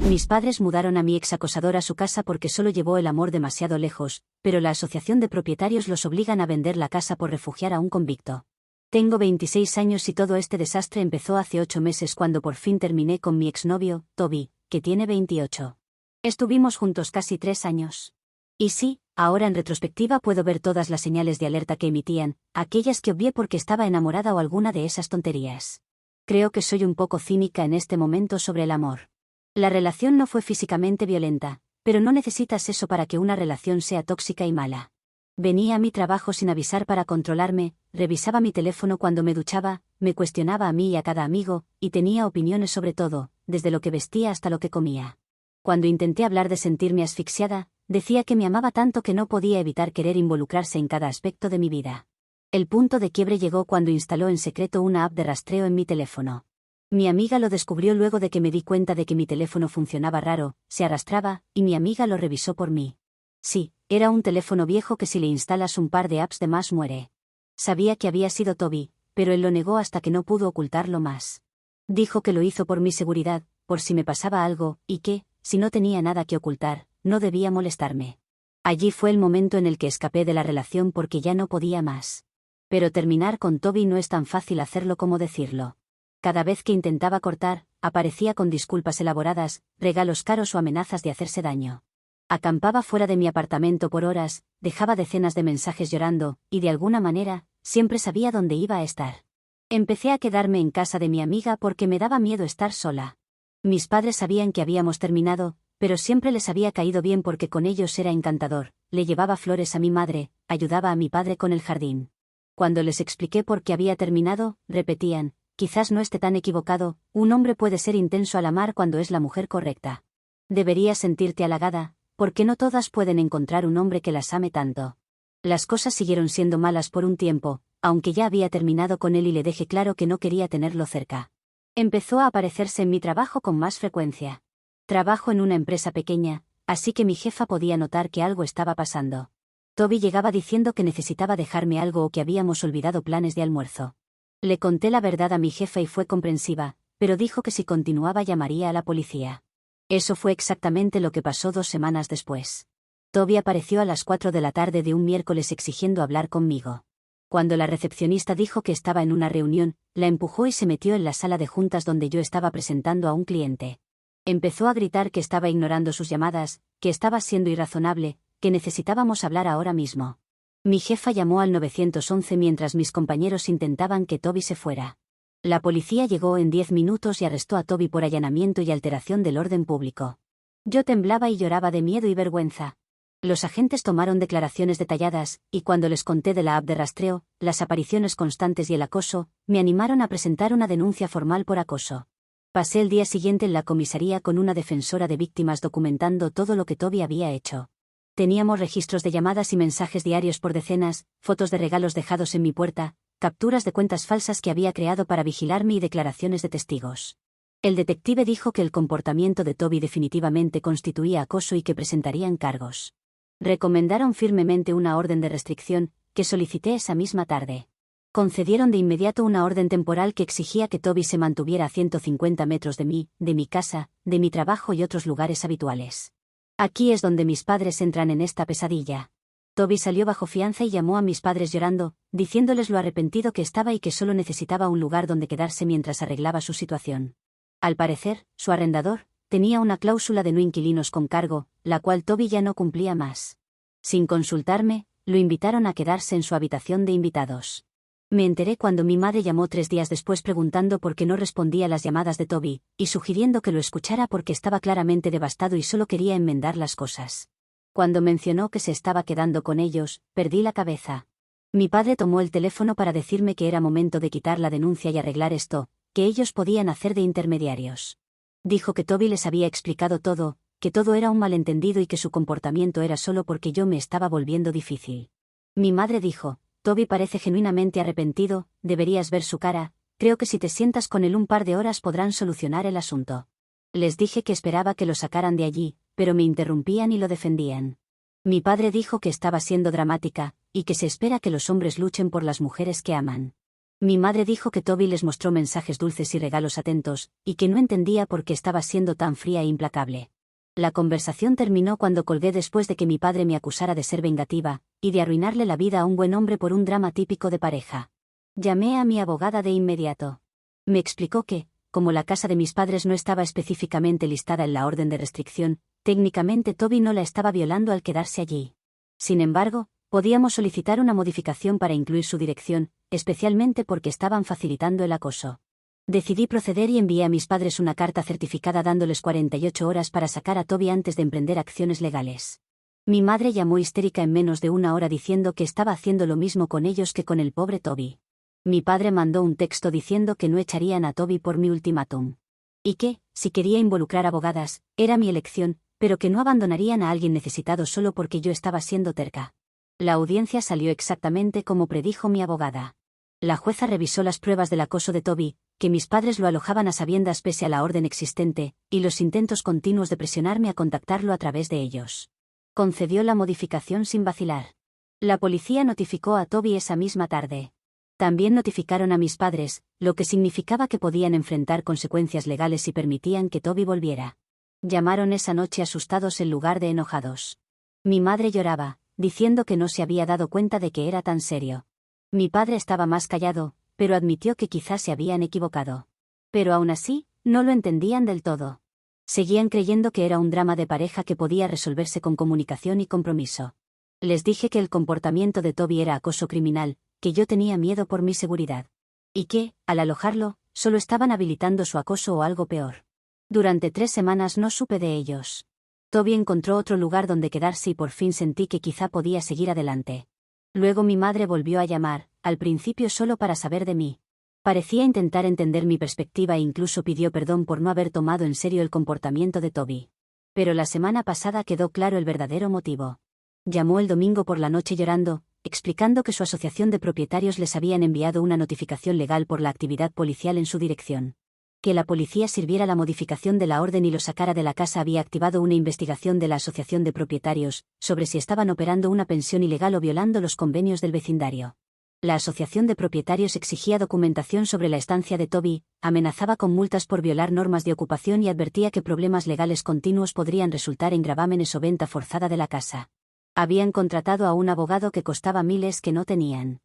Mis padres mudaron a mi exacosador a su casa porque solo llevó el amor demasiado lejos, pero la asociación de propietarios los obligan a vender la casa por refugiar a un convicto. Tengo 26 años y todo este desastre empezó hace 8 meses cuando por fin terminé con mi exnovio, Toby, que tiene 28. Estuvimos juntos casi 3 años. Y sí, ahora en retrospectiva puedo ver todas las señales de alerta que emitían, aquellas que obvié porque estaba enamorada o alguna de esas tonterías. Creo que soy un poco cínica en este momento sobre el amor. La relación no fue físicamente violenta, pero no necesitas eso para que una relación sea tóxica y mala. Venía a mi trabajo sin avisar para controlarme, revisaba mi teléfono cuando me duchaba, me cuestionaba a mí y a cada amigo, y tenía opiniones sobre todo, desde lo que vestía hasta lo que comía. Cuando intenté hablar de sentirme asfixiada, decía que me amaba tanto que no podía evitar querer involucrarse en cada aspecto de mi vida. El punto de quiebre llegó cuando instaló en secreto una app de rastreo en mi teléfono. Mi amiga lo descubrió luego de que me di cuenta de que mi teléfono funcionaba raro, se arrastraba, y mi amiga lo revisó por mí. Sí, era un teléfono viejo que si le instalas un par de apps de más muere. Sabía que había sido Toby, pero él lo negó hasta que no pudo ocultarlo más. Dijo que lo hizo por mi seguridad, por si me pasaba algo, y que, si no tenía nada que ocultar, no debía molestarme. Allí fue el momento en el que escapé de la relación porque ya no podía más. Pero terminar con Toby no es tan fácil hacerlo como decirlo. Cada vez que intentaba cortar, aparecía con disculpas elaboradas, regalos caros o amenazas de hacerse daño. Acampaba fuera de mi apartamento por horas, dejaba decenas de mensajes llorando, y de alguna manera, siempre sabía dónde iba a estar. Empecé a quedarme en casa de mi amiga porque me daba miedo estar sola. Mis padres sabían que habíamos terminado, pero siempre les había caído bien porque con ellos era encantador, le llevaba flores a mi madre, ayudaba a mi padre con el jardín. Cuando les expliqué por qué había terminado, repetían: quizás no esté tan equivocado, un hombre puede ser intenso al amar cuando es la mujer correcta. Deberías sentirte halagada, porque no todas pueden encontrar un hombre que las ame tanto. Las cosas siguieron siendo malas por un tiempo, aunque ya había terminado con él y le dejé claro que no quería tenerlo cerca. Empezó a aparecerse en mi trabajo con más frecuencia. Trabajo en una empresa pequeña, así que mi jefa podía notar que algo estaba pasando. Toby llegaba diciendo que necesitaba dejarme algo o que habíamos olvidado planes de almuerzo. Le conté la verdad a mi jefa y fue comprensiva, pero dijo que si continuaba llamaría a la policía. Eso fue exactamente lo que pasó 2 semanas después. Toby apareció a las 4 de la tarde de un miércoles exigiendo hablar conmigo. Cuando la recepcionista dijo que estaba en una reunión, la empujó y se metió en la sala de juntas donde yo estaba presentando a un cliente. Empezó a gritar que estaba ignorando sus llamadas, que estaba siendo irrazonable, que necesitábamos hablar ahora mismo. Mi jefa llamó al 911 mientras mis compañeros intentaban que Toby se fuera. La policía llegó en 10 minutos y arrestó a Toby por allanamiento y alteración del orden público. Yo temblaba y lloraba de miedo y vergüenza. Los agentes tomaron declaraciones detalladas, y cuando les conté de la app de rastreo, las apariciones constantes y el acoso, me animaron a presentar una denuncia formal por acoso. Pasé el día siguiente en la comisaría con una defensora de víctimas documentando todo lo que Toby había hecho. Teníamos registros de llamadas y mensajes diarios por decenas, fotos de regalos dejados en mi puerta, capturas de cuentas falsas que había creado para vigilarme y declaraciones de testigos. El detective dijo que el comportamiento de Toby definitivamente constituía acoso y que presentarían cargos. Recomendaron firmemente una orden de restricción, que solicité esa misma tarde. Concedieron de inmediato una orden temporal que exigía que Toby se mantuviera a 150 metros de mí, de mi casa, de mi trabajo y otros lugares habituales. Aquí es donde mis padres entran en esta pesadilla. Toby salió bajo fianza y llamó a mis padres llorando, diciéndoles lo arrepentido que estaba y que solo necesitaba un lugar donde quedarse mientras arreglaba su situación. Al parecer, su arrendador tenía una cláusula de no inquilinos con cargo, la cual Toby ya no cumplía más. Sin consultarme, lo invitaron a quedarse en su habitación de invitados. Me enteré cuando mi madre llamó 3 días después preguntando por qué no respondía a las llamadas de Toby, y sugiriendo que lo escuchara porque estaba claramente devastado y solo quería enmendar las cosas. Cuando mencionó que se estaba quedando con ellos, perdí la cabeza. Mi padre tomó el teléfono para decirme que era momento de quitar la denuncia y arreglar esto, que ellos podían hacer de intermediarios. Dijo que Toby les había explicado todo, que todo era un malentendido y que su comportamiento era solo porque yo me estaba volviendo difícil. Mi madre dijo: Toby parece genuinamente arrepentido, deberías ver su cara, creo que si te sientas con él un par de horas podrán solucionar el asunto. Les dije que esperaba que lo sacaran de allí, pero me interrumpían y lo defendían. Mi padre dijo que estaba siendo dramática, y que se espera que los hombres luchen por las mujeres que aman. Mi madre dijo que Toby les mostró mensajes dulces y regalos atentos, y que no entendía por qué estaba siendo tan fría e implacable. La conversación terminó cuando colgué después de que mi padre me acusara de ser vengativa, y de arruinarle la vida a un buen hombre por un drama típico de pareja. Llamé a mi abogada de inmediato. Me explicó que, como la casa de mis padres no estaba específicamente listada en la orden de restricción, técnicamente Toby no la estaba violando al quedarse allí. Sin embargo, podíamos solicitar una modificación para incluir su dirección, especialmente porque estaban facilitando el acoso. Decidí proceder y envié a mis padres una carta certificada dándoles 48 horas para sacar a Toby antes de emprender acciones legales. Mi madre llamó histérica en menos de una hora diciendo que estaba haciendo lo mismo con ellos que con el pobre Toby. Mi padre mandó un texto diciendo que no echarían a Toby por mi ultimátum. Y que, si quería involucrar abogadas, era mi elección, pero que no abandonarían a alguien necesitado solo porque yo estaba siendo terca. La audiencia salió exactamente como predijo mi abogada. La jueza revisó las pruebas del acoso de Toby, que mis padres lo alojaban a sabiendas pese a la orden existente, y los intentos continuos de presionarme a contactarlo a través de ellos. Concedió la modificación sin vacilar. La policía notificó a Toby esa misma tarde. También notificaron a mis padres, lo que significaba que podían enfrentar consecuencias legales si permitían que Toby volviera. Llamaron esa noche asustados en lugar de enojados. Mi madre lloraba, diciendo que no se había dado cuenta de que era tan serio. Mi padre estaba más callado, pero admitió que quizás se habían equivocado. Pero aún así, no lo entendían del todo. Seguían creyendo que era un drama de pareja que podía resolverse con comunicación y compromiso. Les dije que el comportamiento de Toby era acoso criminal, que yo tenía miedo por mi seguridad. Y que, al alojarlo, solo estaban habilitando su acoso o algo peor. Durante 3 semanas no supe de ellos. Toby encontró otro lugar donde quedarse y por fin sentí que quizá podía seguir adelante. Luego mi madre volvió a llamar, al principio solo para saber de mí. Parecía intentar entender mi perspectiva e incluso pidió perdón por no haber tomado en serio el comportamiento de Toby. Pero la semana pasada quedó claro el verdadero motivo. Llamó el domingo por la noche llorando, explicando que su asociación de propietarios les habían enviado una notificación legal por la actividad policial en su dirección. Que la policía sirviera la modificación de la orden y lo sacara de la casa había activado una investigación de la asociación de propietarios, sobre si estaban operando una pensión ilegal o violando los convenios del vecindario. La asociación de propietarios exigía documentación sobre la estancia de Toby, amenazaba con multas por violar normas de ocupación y advertía que problemas legales continuos podrían resultar en gravámenes o venta forzada de la casa. Habían contratado a un abogado que costaba miles que no tenían.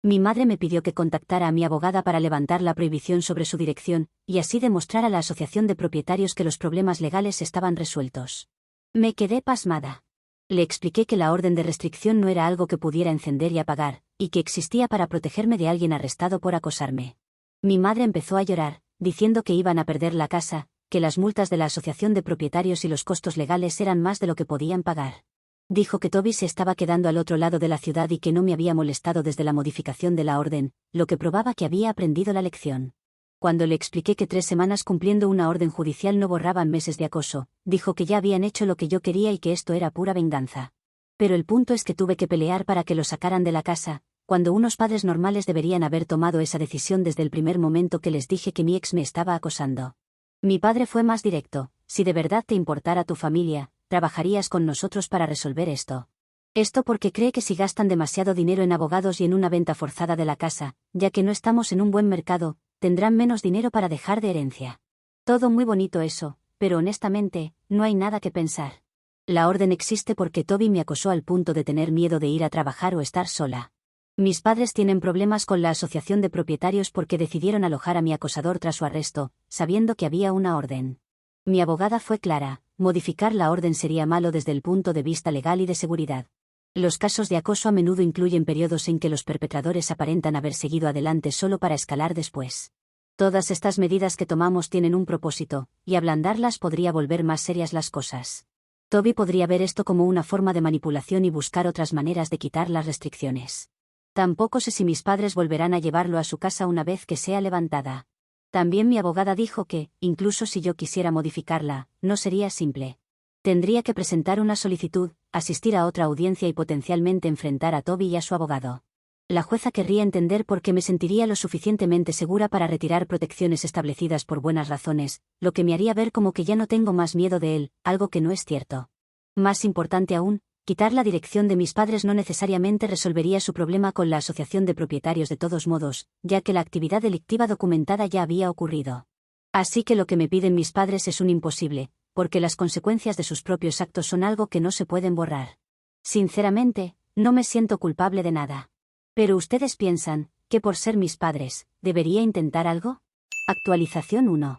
Mi madre me pidió que contactara a mi abogada para levantar la prohibición sobre su dirección, y así demostrar a la asociación de propietarios que los problemas legales estaban resueltos. Me quedé pasmada. Le expliqué que la orden de restricción no era algo que pudiera encender y apagar, y que existía para protegerme de alguien arrestado por acosarme. Mi madre empezó a llorar, diciendo que iban a perder la casa, que las multas de la asociación de propietarios y los costos legales eran más de lo que podían pagar. Dijo que Toby se estaba quedando al otro lado de la ciudad y que no me había molestado desde la modificación de la orden, lo que probaba que había aprendido la lección. Cuando le expliqué que 3 semanas cumpliendo una orden judicial no borraban meses de acoso, dijo que ya habían hecho lo que yo quería y que esto era pura venganza. Pero el punto es que tuve que pelear para que lo sacaran de la casa, cuando unos padres normales deberían haber tomado esa decisión desde el primer momento que les dije que mi ex me estaba acosando. Mi padre fue más directo: si de verdad te importara tu familia, trabajarías con nosotros para resolver esto. Esto porque cree que si gastan demasiado dinero en abogados y en una venta forzada de la casa, ya que no estamos en un buen mercado, tendrán menos dinero para dejar de herencia. Todo muy bonito eso, pero honestamente, no hay nada que pensar. La orden existe porque Toby me acosó al punto de tener miedo de ir a trabajar o estar sola. Mis padres tienen problemas con la asociación de propietarios porque decidieron alojar a mi acosador tras su arresto, sabiendo que había una orden. Mi abogada fue clara: modificar la orden sería malo desde el punto de vista legal y de seguridad. Los casos de acoso a menudo incluyen periodos en que los perpetradores aparentan haber seguido adelante solo para escalar después. Todas estas medidas que tomamos tienen un propósito, y ablandarlas podría volver más serias las cosas. Toby podría ver esto como una forma de manipulación y buscar otras maneras de quitar las restricciones. Tampoco sé si mis padres volverán a llevarlo a su casa una vez que sea levantada. También mi abogada dijo que, incluso si yo quisiera modificarla, no sería simple. Tendría que presentar una solicitud, asistir a otra audiencia y potencialmente enfrentar a Toby y a su abogado. La jueza querría entender por qué me sentiría lo suficientemente segura para retirar protecciones establecidas por buenas razones, lo que me haría ver como que ya no tengo más miedo de él, algo que no es cierto. Más importante aún, quitar la dirección de mis padres no necesariamente resolvería su problema con la asociación de propietarios de todos modos, ya que la actividad delictiva documentada ya había ocurrido. Así que lo que me piden mis padres es un imposible, porque las consecuencias de sus propios actos son algo que no se pueden borrar. Sinceramente, no me siento culpable de nada. Pero ustedes piensan, que por ser mis padres, ¿debería intentar algo? Actualización 1.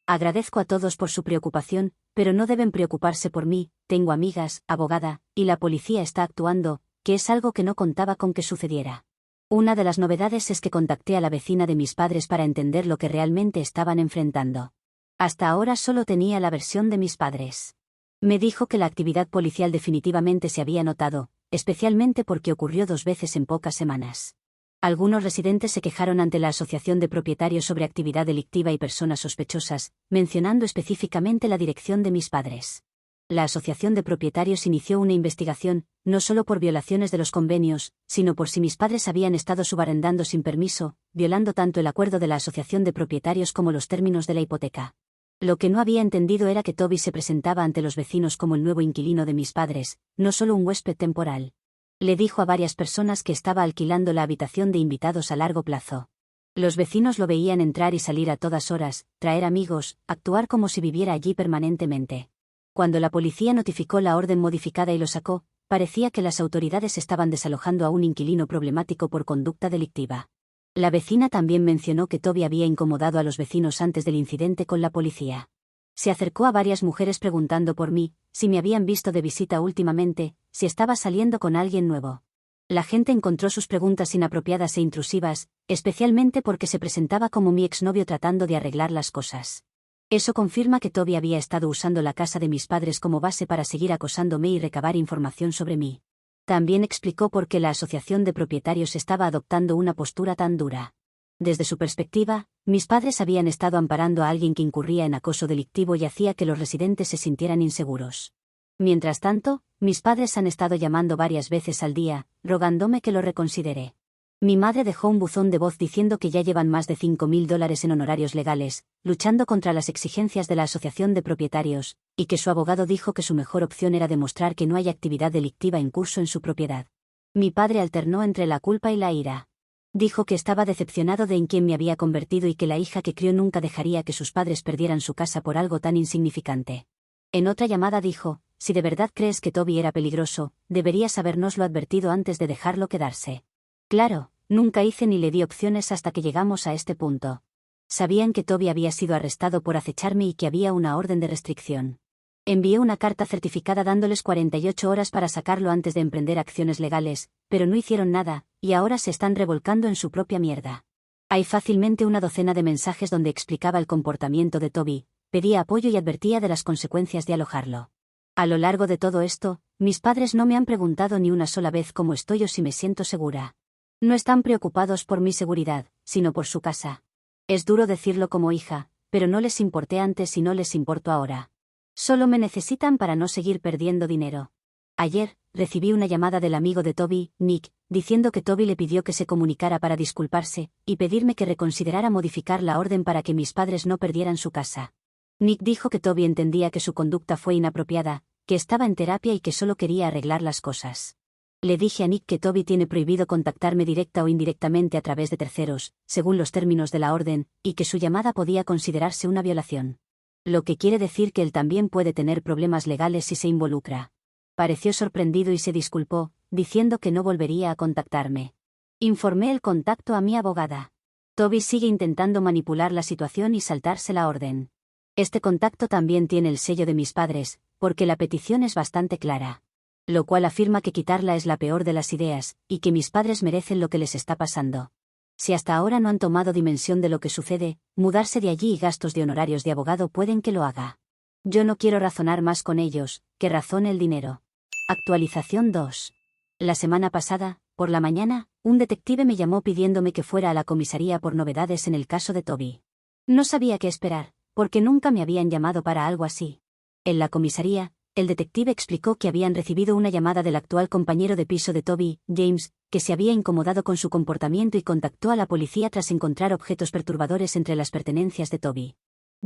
Agradezco a todos por su preocupación, pero no deben preocuparse por mí, tengo amigas, abogada, y la policía está actuando, que es algo que no contaba con que sucediera. Una de las novedades es que contacté a la vecina de mis padres para entender lo que realmente estaban enfrentando. Hasta ahora solo tenía la versión de mis padres. Me dijo que la actividad policial definitivamente se había notado, especialmente porque ocurrió 2 veces en pocas semanas. Algunos residentes se quejaron ante la asociación de propietarios sobre actividad delictiva y personas sospechosas, mencionando específicamente la dirección de mis padres. La asociación de propietarios inició una investigación, no solo por violaciones de los convenios, sino por si mis padres habían estado subarrendando sin permiso, violando tanto el acuerdo de la asociación de propietarios como los términos de la hipoteca. Lo que no había entendido era que Toby se presentaba ante los vecinos como el nuevo inquilino de mis padres, no solo un huésped temporal. Le dijo a varias personas que estaba alquilando la habitación de invitados a largo plazo. Los vecinos lo veían entrar y salir a todas horas, traer amigos, actuar como si viviera allí permanentemente. Cuando la policía notificó la orden modificada y lo sacó, parecía que las autoridades estaban desalojando a un inquilino problemático por conducta delictiva. La vecina también mencionó que Toby había incomodado a los vecinos antes del incidente con la policía. Se acercó a varias mujeres preguntando por mí, si me habían visto de visita últimamente, si estaba saliendo con alguien nuevo. La gente encontró sus preguntas inapropiadas e intrusivas, especialmente porque se presentaba como mi exnovio tratando de arreglar las cosas. Eso confirma que Toby había estado usando la casa de mis padres como base para seguir acosándome y recabar información sobre mí. También explicó por qué la asociación de propietarios estaba adoptando una postura tan dura. Desde su perspectiva, mis padres habían estado amparando a alguien que incurría en acoso delictivo y hacía que los residentes se sintieran inseguros. Mientras tanto, mis padres han estado llamando varias veces al día, rogándome que lo reconsidere. Mi madre dejó un buzón de voz diciendo que ya llevan más de $5.000 en honorarios legales, luchando contra las exigencias de la asociación de propietarios, y que su abogado dijo que su mejor opción era demostrar que no hay actividad delictiva en curso en su propiedad. Mi padre alternó entre la culpa y la ira. Dijo que estaba decepcionado de en quién me había convertido y que la hija que crió nunca dejaría que sus padres perdieran su casa por algo tan insignificante. En otra llamada dijo, si de verdad crees que Toby era peligroso, deberías habérnoslo advertido antes de dejarlo quedarse. Claro, nunca hice ni le di opciones hasta que llegamos a este punto. Sabían que Toby había sido arrestado por acecharme y que había una orden de restricción. Envié una carta certificada dándoles 48 horas para sacarlo antes de emprender acciones legales, pero no hicieron nada, y ahora se están revolcando en su propia mierda. Hay fácilmente una docena de mensajes donde explicaba el comportamiento de Toby, pedía apoyo y advertía de las consecuencias de alojarlo. A lo largo de todo esto, mis padres no me han preguntado ni una sola vez cómo estoy o si me siento segura. No están preocupados por mi seguridad, sino por su casa. Es duro decirlo como hija, pero no les importé antes y no les importo ahora. Solo me necesitan para no seguir perdiendo dinero. Ayer, recibí una llamada del amigo de Toby, Nick, diciendo que Toby le pidió que se comunicara para disculparse, y pedirme que reconsiderara modificar la orden para que mis padres no perdieran su casa. Nick dijo que Toby entendía que su conducta fue inapropiada, que estaba en terapia y que solo quería arreglar las cosas. Le dije a Nick que Toby tiene prohibido contactarme directa o indirectamente a través de terceros, según los términos de la orden, y que su llamada podía considerarse una violación. Lo que quiere decir que él también puede tener problemas legales si se involucra. Pareció sorprendido y se disculpó, diciendo que no volvería a contactarme. Informé el contacto a mi abogada. Toby sigue intentando manipular la situación y saltarse la orden. Este contacto también tiene el sello de mis padres, porque la petición es bastante clara. Lo cual afirma que quitarla es la peor de las ideas, y que mis padres merecen lo que les está pasando. Si hasta ahora no han tomado dimensión de lo que sucede, mudarse de allí y gastos de honorarios de abogado pueden que lo haga. Yo no quiero razonar más con ellos, que razone el dinero. Actualización 2. La semana pasada, por la mañana, un detective me llamó pidiéndome que fuera a la comisaría por novedades en el caso de Toby. No sabía qué esperar, porque nunca me habían llamado para algo así. En la comisaría, el detective explicó que habían recibido una llamada del actual compañero de piso de Toby, James, que se había incomodado con su comportamiento y contactó a la policía tras encontrar objetos perturbadores entre las pertenencias de Toby.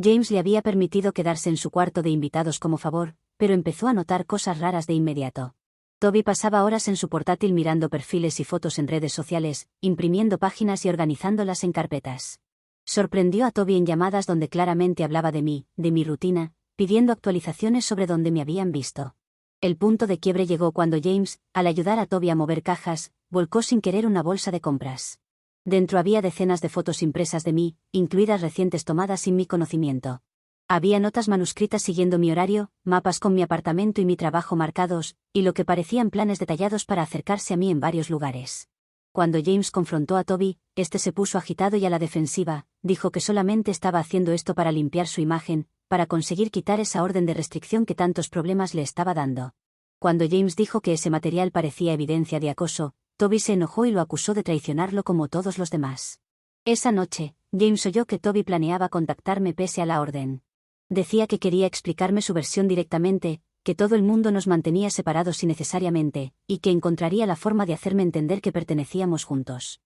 James le había permitido quedarse en su cuarto de invitados como favor, pero empezó a notar cosas raras de inmediato. Toby pasaba horas en su portátil mirando perfiles y fotos en redes sociales, imprimiendo páginas y organizándolas en carpetas. Sorprendió a Toby en llamadas donde claramente hablaba de mí, de mi rutina, pidiendo actualizaciones sobre dónde me habían visto. El punto de quiebre llegó cuando James, al ayudar a Toby a mover cajas, volcó sin querer una bolsa de compras. Dentro había decenas de fotos impresas de mí, incluidas recientes tomadas sin mi conocimiento. Había notas manuscritas siguiendo mi horario, mapas con mi apartamento y mi trabajo marcados, y lo que parecían planes detallados para acercarse a mí en varios lugares. Cuando James confrontó a Toby, este se puso agitado y a la defensiva, dijo que solamente estaba haciendo esto para limpiar su imagen, para conseguir quitar esa orden de restricción que tantos problemas le estaba dando. Cuando James dijo que ese material parecía evidencia de acoso, Toby se enojó y lo acusó de traicionarlo como todos los demás. Esa noche, James oyó que Toby planeaba contactarme pese a la orden. Decía que quería explicarme su versión directamente, que todo el mundo nos mantenía separados innecesariamente, y que encontraría la forma de hacerme entender que pertenecíamos juntos.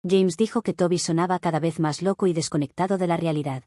James dijo que Toby sonaba cada vez más loco y desconectado de la realidad.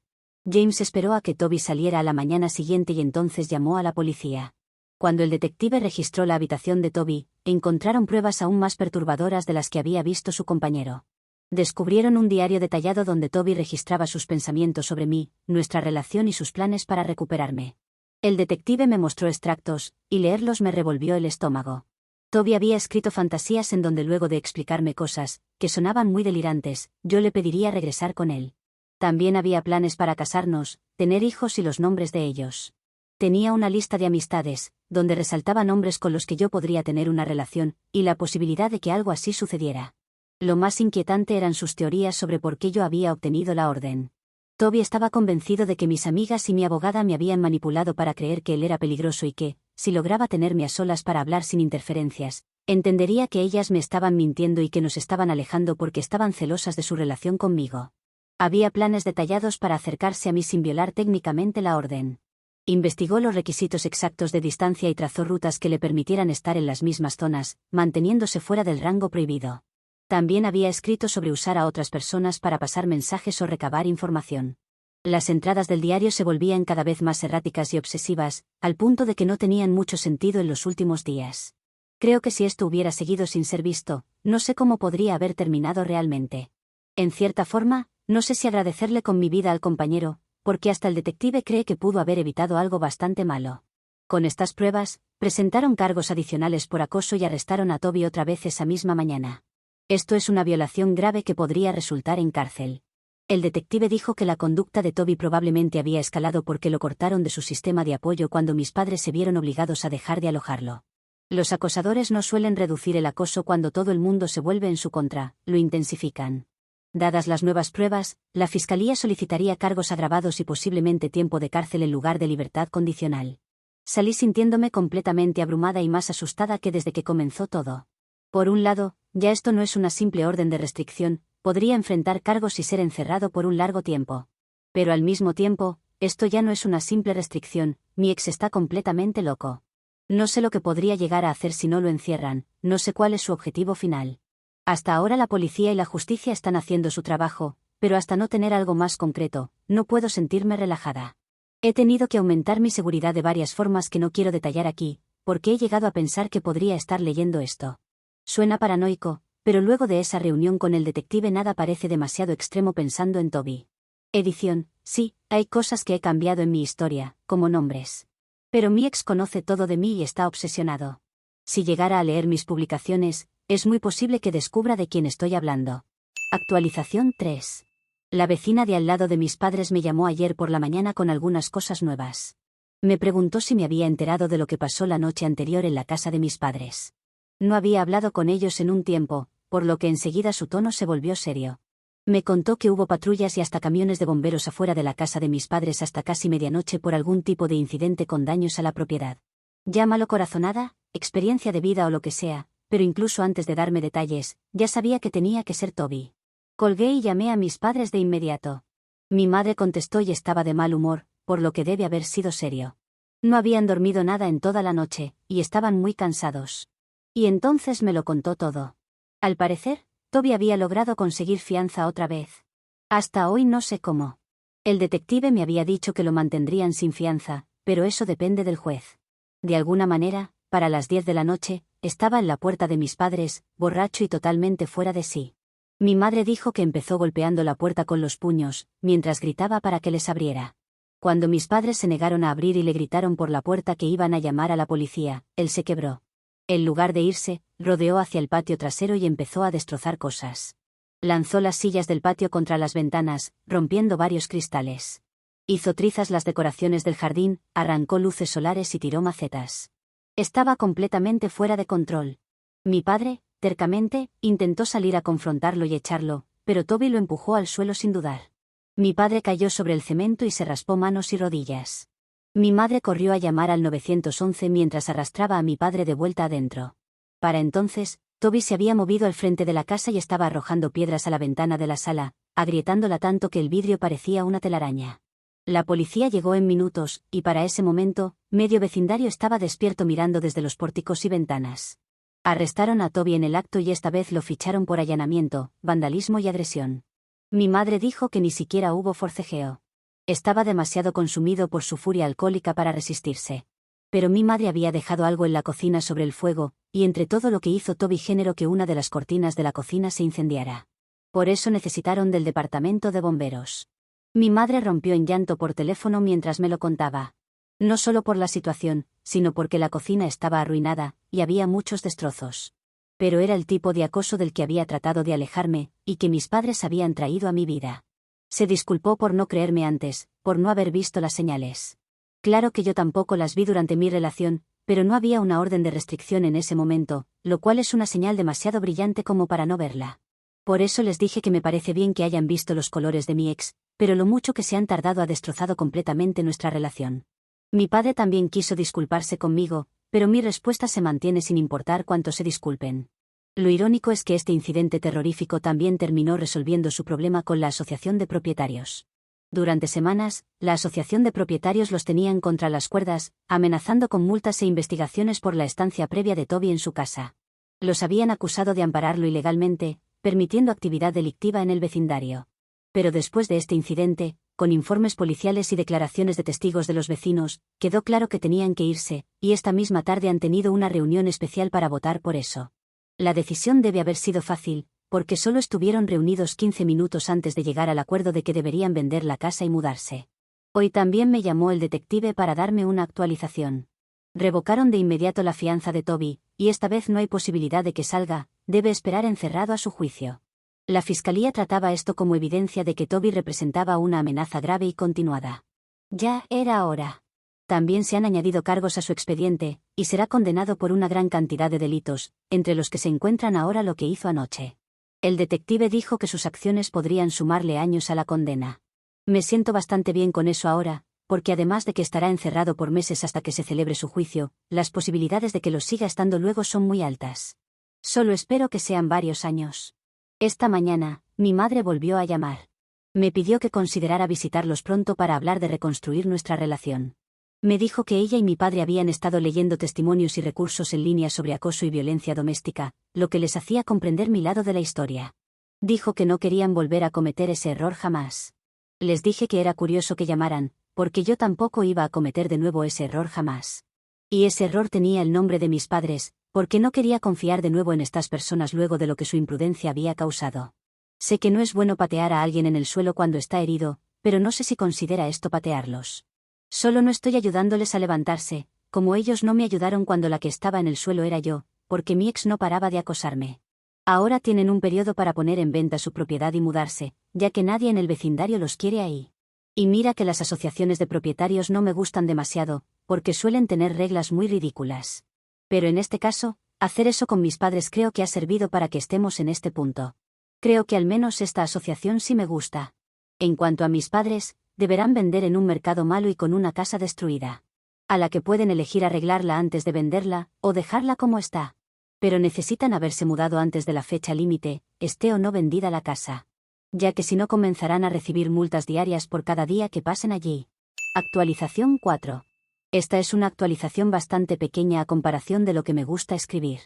James esperó a que Toby saliera a la mañana siguiente y entonces llamó a la policía. Cuando el detective registró la habitación de Toby, encontraron pruebas aún más perturbadoras de las que había visto su compañero. Descubrieron un diario detallado donde Toby registraba sus pensamientos sobre mí, nuestra relación y sus planes para recuperarme. El detective me mostró extractos, y leerlos me revolvió el estómago. Toby había escrito fantasías en donde luego de explicarme cosas, que sonaban muy delirantes, yo le pediría regresar con él. También había planes para casarnos, tener hijos y los nombres de ellos. Tenía una lista de amistades, donde resaltaban hombres con los que yo podría tener una relación, y la posibilidad de que algo así sucediera. Lo más inquietante eran sus teorías sobre por qué yo había obtenido la orden. Toby estaba convencido de que mis amigas y mi abogada me habían manipulado para creer que él era peligroso y que, si lograba tenerme a solas para hablar sin interferencias, entendería que ellas me estaban mintiendo y que nos estaban alejando porque estaban celosas de su relación conmigo. Había planes detallados para acercarse a mí sin violar técnicamente la orden. Investigó los requisitos exactos de distancia y trazó rutas que le permitieran estar en las mismas zonas, manteniéndose fuera del rango prohibido. También había escrito sobre usar a otras personas para pasar mensajes o recabar información. Las entradas del diario se volvían cada vez más erráticas y obsesivas, al punto de que no tenían mucho sentido en los últimos días. Creo que si esto hubiera seguido sin ser visto, no sé cómo podría haber terminado realmente. En cierta forma, no sé si agradecerle con mi vida al compañero, porque hasta el detective cree que pudo haber evitado algo bastante malo. Con estas pruebas, presentaron cargos adicionales por acoso y arrestaron a Toby otra vez esa misma mañana. Esto es una violación grave que podría resultar en cárcel. El detective dijo que la conducta de Toby probablemente había escalado porque lo cortaron de su sistema de apoyo cuando mis padres se vieron obligados a dejar de alojarlo. Los acosadores no suelen reducir el acoso cuando todo el mundo se vuelve en su contra, lo intensifican. Dadas las nuevas pruebas, la fiscalía solicitaría cargos agravados y posiblemente tiempo de cárcel en lugar de libertad condicional. Salí sintiéndome completamente abrumada y más asustada que desde que comenzó todo. Por un lado, ya esto no es una simple orden de restricción, podría enfrentar cargos y ser encerrado por un largo tiempo. Pero al mismo tiempo, esto ya no es una simple restricción, mi ex está completamente loco. No sé lo que podría llegar a hacer si no lo encierran, no sé cuál es su objetivo final. Hasta ahora la policía y la justicia están haciendo su trabajo, pero hasta no tener algo más concreto, no puedo sentirme relajada. He tenido que aumentar mi seguridad de varias formas que no quiero detallar aquí, porque he llegado a pensar que podría estar leyendo esto. Suena paranoico, pero luego de esa reunión con el detective nada parece demasiado extremo pensando en Toby. Edición, sí, hay cosas que he cambiado en mi historia, como nombres. Pero mi ex conoce todo de mí y está obsesionado. Si llegara a leer mis publicaciones, es muy posible que descubra de quién estoy hablando. Actualización 3. La vecina de al lado de mis padres me llamó ayer por la mañana con algunas cosas nuevas. Me preguntó si me había enterado de lo que pasó la noche anterior en la casa de mis padres. No había hablado con ellos en un tiempo, por lo que enseguida su tono se volvió serio. Me contó que hubo patrullas y hasta camiones de bomberos afuera de la casa de mis padres hasta casi medianoche por algún tipo de incidente con daños a la propiedad. Llámalo corazonada, experiencia de vida o lo que sea, pero incluso antes de darme detalles, ya sabía que tenía que ser Toby. Colgué y llamé a mis padres de inmediato. Mi madre contestó y estaba de mal humor, por lo que debe haber sido serio. No habían dormido nada en toda la noche, y estaban muy cansados. Y entonces me lo contó todo. Al parecer, Toby había logrado conseguir fianza otra vez. Hasta hoy no sé cómo. El detective me había dicho que lo mantendrían sin fianza, pero eso depende del juez. De alguna manera, para las 10 de la noche, estaba en la puerta de mis padres, borracho y totalmente fuera de sí. Mi madre dijo que empezó golpeando la puerta con los puños, mientras gritaba para que les abriera. Cuando mis padres se negaron a abrir y le gritaron por la puerta que iban a llamar a la policía, él se quebró. En lugar de irse, rodeó hacia el patio trasero y empezó a destrozar cosas. Lanzó las sillas del patio contra las ventanas, rompiendo varios cristales. Hizo trizas las decoraciones del jardín, arrancó luces solares y tiró macetas. Estaba completamente fuera de control. Mi padre, tercamente, intentó salir a confrontarlo y echarlo, pero Toby lo empujó al suelo sin dudar. Mi padre cayó sobre el cemento y se raspó manos y rodillas. Mi madre corrió a llamar al 911 mientras arrastraba a mi padre de vuelta adentro. Para entonces, Toby se había movido al frente de la casa y estaba arrojando piedras a la ventana de la sala, agrietándola tanto que el vidrio parecía una telaraña. La policía llegó en minutos, y para ese momento, medio vecindario estaba despierto mirando desde los pórticos y ventanas. Arrestaron a Toby en el acto y esta vez lo ficharon por allanamiento, vandalismo y agresión. Mi madre dijo que ni siquiera hubo forcejeo. Estaba demasiado consumido por su furia alcohólica para resistirse. Pero mi madre había dejado algo en la cocina sobre el fuego, y entre todo lo que hizo Toby generó que una de las cortinas de la cocina se incendiara. Por eso necesitaron del departamento de bomberos. Mi madre rompió en llanto por teléfono mientras me lo contaba. No solo por la situación, sino porque la cocina estaba arruinada, y había muchos destrozos. Pero era el tipo de acoso del que había tratado de alejarme, y que mis padres habían traído a mi vida. Se disculpó por no creerme antes, por no haber visto las señales. Claro que yo tampoco las vi durante mi relación, pero no había una orden de restricción en ese momento, lo cual es una señal demasiado brillante como para no verla. Por eso les dije que me parece bien que hayan visto los colores de mi ex, pero lo mucho que se han tardado ha destrozado completamente nuestra relación. Mi padre también quiso disculparse conmigo, pero mi respuesta se mantiene sin importar cuánto se disculpen. Lo irónico es que este incidente terrorífico también terminó resolviendo su problema con la asociación de propietarios. Durante semanas, la asociación de propietarios los tenían contra las cuerdas, amenazando con multas e investigaciones por la estancia previa de Toby en su casa. Los habían acusado de ampararlo ilegalmente, permitiendo actividad delictiva en el vecindario. Pero después de este incidente, con informes policiales y declaraciones de testigos de los vecinos, quedó claro que tenían que irse, y esta misma tarde han tenido una reunión especial para votar por eso. La decisión debe haber sido fácil, porque solo estuvieron reunidos 15 minutos antes de llegar al acuerdo de que deberían vender la casa y mudarse. Hoy también me llamó el detective para darme una actualización. Revocaron de inmediato la fianza de Toby, y esta vez no hay posibilidad de que salga, debe esperar encerrado a su juicio. La fiscalía trataba esto como evidencia de que Toby representaba una amenaza grave y continuada. Ya era hora. También se han añadido cargos a su expediente, y será condenado por una gran cantidad de delitos, entre los que se encuentran ahora lo que hizo anoche. El detective dijo que sus acciones podrían sumarle años a la condena. Me siento bastante bien con eso ahora, porque además de que estará encerrado por meses hasta que se celebre su juicio, las posibilidades de que lo siga estando luego son muy altas. Solo espero que sean varios años. Esta mañana, mi madre volvió a llamar. Me pidió que considerara visitarlos pronto para hablar de reconstruir nuestra relación. Me dijo que ella y mi padre habían estado leyendo testimonios y recursos en línea sobre acoso y violencia doméstica, lo que les hacía comprender mi lado de la historia. Dijo que no querían volver a cometer ese error jamás. Les dije que era curioso que llamaran, porque yo tampoco iba a cometer de nuevo ese error jamás. Y ese error tenía el nombre de mis padres, porque no quería confiar de nuevo en estas personas luego de lo que su imprudencia había causado. Sé que no es bueno patear a alguien en el suelo cuando está herido, pero no sé si considera esto patearlos. Solo no estoy ayudándoles a levantarse, como ellos no me ayudaron cuando la que estaba en el suelo era yo, porque mi ex no paraba de acosarme. Ahora tienen un periodo para poner en venta su propiedad y mudarse, ya que nadie en el vecindario los quiere ahí. Y mira que las asociaciones de propietarios no me gustan demasiado, porque suelen tener reglas muy ridículas. Pero en este caso, hacer eso con mis padres creo que ha servido para que estemos en este punto. Creo que al menos esta asociación sí me gusta. En cuanto a mis padres, deberán vender en un mercado malo y con una casa destruida, a la que pueden elegir arreglarla antes de venderla, o dejarla como está. Pero necesitan haberse mudado antes de la fecha límite, esté o no vendida la casa. Ya que si no comenzarán a recibir multas diarias por cada día que pasen allí. Actualización 4. Esta es una actualización bastante pequeña a comparación de lo que me gusta escribir.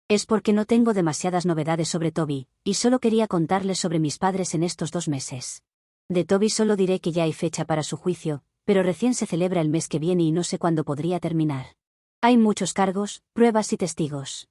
Es porque no tengo demasiadas novedades sobre Toby, y solo quería contarles sobre mis padres en estos 2 meses. De Toby solo diré que ya hay fecha para su juicio, pero recién se celebra el mes que viene y no sé cuándo podría terminar. Hay muchos cargos, pruebas y testigos.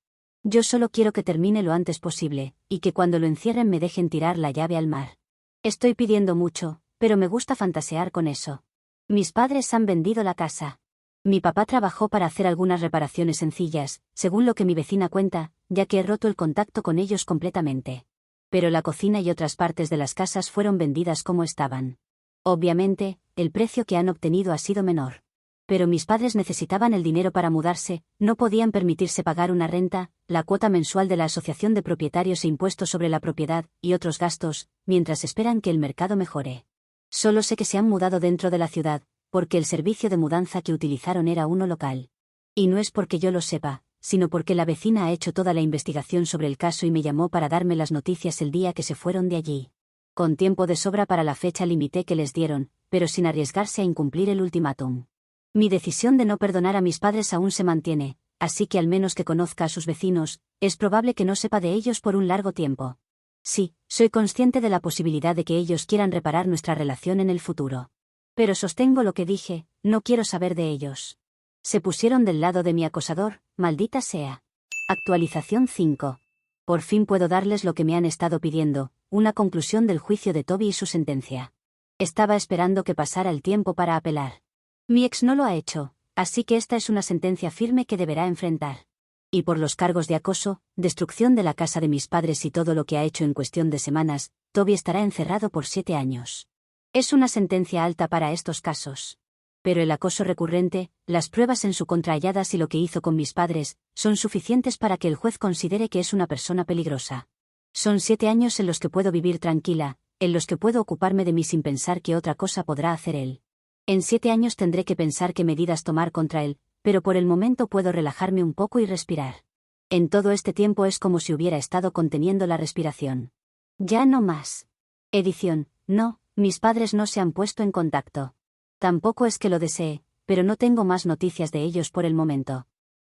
Yo solo quiero que termine lo antes posible, y que cuando lo encierren me dejen tirar la llave al mar. Estoy pidiendo mucho, pero me gusta fantasear con eso. Mis padres han vendido la casa. Mi papá trabajó para hacer algunas reparaciones sencillas, según lo que mi vecina cuenta, ya que he roto el contacto con ellos completamente. Pero la cocina y otras partes de las casas fueron vendidas como estaban. Obviamente, el precio que han obtenido ha sido menor. Pero mis padres necesitaban el dinero para mudarse, no podían permitirse pagar una renta, la cuota mensual de la Asociación de Propietarios e impuestos sobre la propiedad, y otros gastos, mientras esperan que el mercado mejore. Solo sé que se han mudado dentro de la ciudad, porque el servicio de mudanza que utilizaron era uno local. Y no es porque yo lo sepa, sino porque la vecina ha hecho toda la investigación sobre el caso y me llamó para darme las noticias el día que se fueron de allí. Con tiempo de sobra para la fecha límite que les dieron, pero sin arriesgarse a incumplir el ultimátum. Mi decisión de no perdonar a mis padres aún se mantiene, así que al menos que conozca a sus vecinos, es probable que no sepa de ellos por un largo tiempo. Sí, soy consciente de la posibilidad de que ellos quieran reparar nuestra relación en el futuro. Pero sostengo lo que dije, no quiero saber de ellos. Se pusieron del lado de mi acosador, maldita sea. Actualización 5. Por fin puedo darles lo que me han estado pidiendo, una conclusión del juicio de Toby y su sentencia. Estaba esperando que pasara el tiempo para apelar. Mi ex no lo ha hecho, así que esta es una sentencia firme que deberá enfrentar. Y por los cargos de acoso, destrucción de la casa de mis padres y todo lo que ha hecho en cuestión de semanas, Toby estará encerrado por 7 años. Es una sentencia alta para estos casos. Pero el acoso recurrente, las pruebas en su contra halladas y lo que hizo con mis padres, son suficientes para que el juez considere que es una persona peligrosa. Son 7 años en los que puedo vivir tranquila, en los que puedo ocuparme de mí sin pensar qué otra cosa podrá hacer él. En 7 años tendré que pensar qué medidas tomar contra él, pero por el momento puedo relajarme un poco y respirar. En todo este tiempo es como si hubiera estado conteniendo la respiración. Ya no más. Edición, no, mis padres no se han puesto en contacto. Tampoco es que lo desee, pero no tengo más noticias de ellos por el momento.